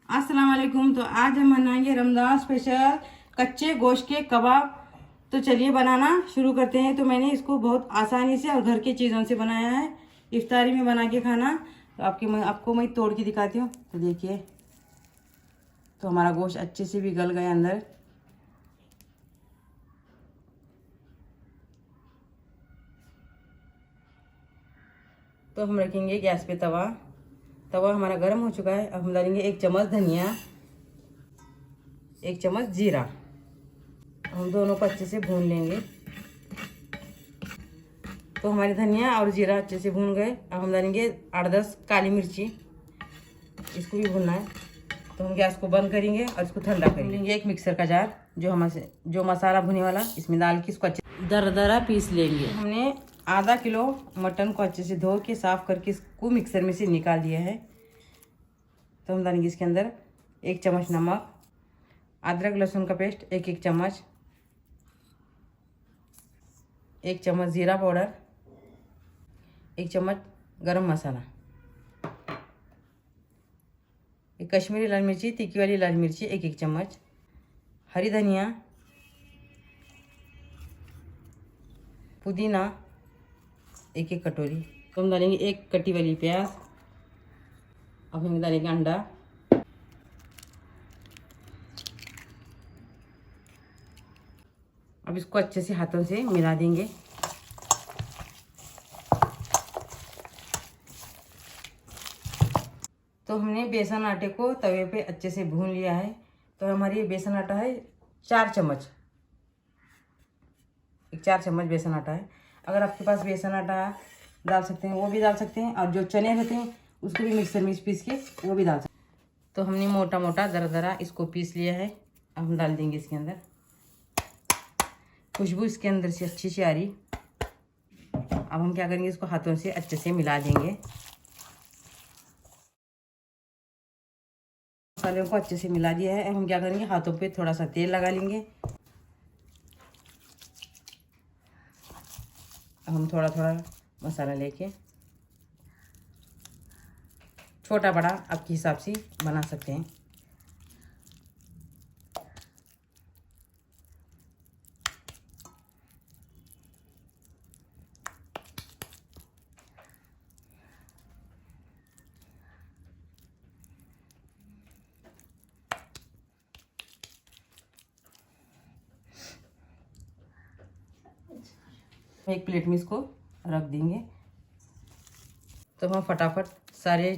अस्सलाम वालेकुम। तो आज हम बनाएंगे रमज़ान स्पेशल कच्चे गोश्त के कबाब। तो चलिए बनाना शुरू करते हैं। तो मैंने इसको बहुत आसानी से और घर की चीज़ों से बनाया है, इफ्तारी में बना के खाना। तो आपको मैं तोड़ के दिखाती हूँ। तो देखिए, तो हमारा गोश्त अच्छे से भी गल गया अंदर। तो हम रखेंगे गैस पे तवा। तवा हमारा गर्म हो चुका है। अब हम डालेंगे 1 चम्मच धनिया, 1 चम्मच जीरा। हम दोनों को अच्छे से भून लेंगे। तो हमारे धनिया और जीरा अच्छे से भून गए। अब हम डालेंगे 8-10 काली मिर्ची, इसको भी भूनना है। तो हम गैस को बंद करेंगे और इसको ठंडा करेंगे। एक मिक्सर का जार जो मसाला भुने वाला, इसमें डाल के इसको अच्छे दरदरा पीस लेंगे। हमने आधा किलो मटन को अच्छे से धो के साफ करके इसको मिक्सर में से निकाल दिया है। तो हम डालेंगे इसके अंदर 1 चम्मच नमक, अदरक लहसुन का पेस्ट 1-1 चम्मच, 1 चम्मच जीरा पाउडर, 1 चम्मच गरम मसाला, एक कश्मीरी लाल मिर्ची, तीखी वाली लाल मिर्ची 1-1 चम्मच, हरी धनिया, पुदीना 1-1 कटोरी। तो हम डालेंगे 1 कटी वाली प्याज। अब हम डालेंगे अंडा। अब इसको अच्छे से हाथों से मिला देंगे। तो हमने बेसन आटे को तवे पे अच्छे से भून लिया है। तो हमारी ये बेसन आटा है 4 चम्मच, 4 चम्मच बेसन आटा है। अगर आपके पास बेसन आटा डाल सकते हैं वो भी डाल सकते हैं, और जो चने रहते हैं उसको भी मिक्सर में पीस के वो भी डाल सकते हैं। तो हमने मोटा मोटा दरदरा इसको पीस लिया है। अब हम डाल देंगे इसके अंदर। खुशबू इसके अंदर से अच्छी सी आ रही। अब हम क्या करेंगे, इसको हाथों से अच्छे से मिला देंगे। मसालों को अच्छे से मिला दिया है। अब हम क्या करेंगे, हाथों पे थोड़ा सा तेल लगा लेंगे। अब हम थोड़ा थोड़ा मसाला लेके छोटा बड़ा आपके हिसाब से बना सकते हैं। एक प्लेट में इसको रख देंगे। तो हम फटाफट सारे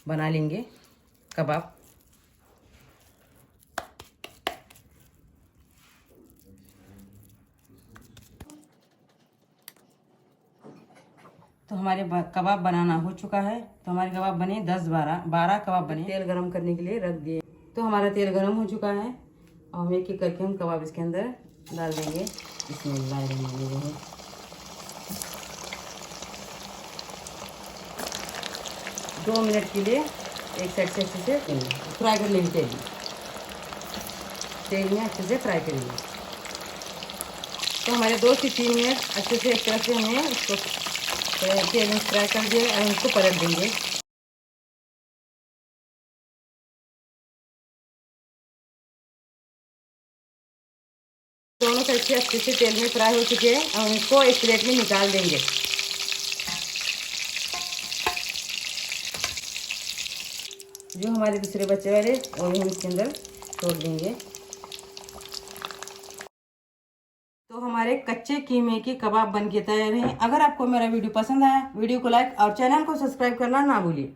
बना लेंगे कबाब। तो हमारे कबाब बनाना हो चुका है। तो हमारे कबाब बने 10-12 कबाब बने। तेल गरम करने के लिए रख दिए। तो हमारा तेल गरम हो चुका है और हम एक एक करके हम कबाब इसके अंदर डाल देंगे। इसमें डाल देंगे 2 मिनट के लिए एक साइड से अच्छे से फ्राई कर लेंगे। तेल में अच्छे से फ्राई करेंगे। तो हमारे 2 से 3 मिनट अच्छे से एक तरफ से हमें इसको तेल में फ्राई कर दिए और उसको पलट देंगे। दोनों साइड से अच्छे से तेल में फ्राई हो चुके हैं और इसको एक प्लेट में निकाल देंगे। जो हमारे दूसरे बच्चे वाले वो भी हम इसके अंदर छोड़ देंगे। तो हमारे कच्चे कीमे के कबाब बन के तैयार हैं। अगर आपको मेरा वीडियो पसंद आया, वीडियो को लाइक और चैनल को सब्सक्राइब करना ना भूलिए।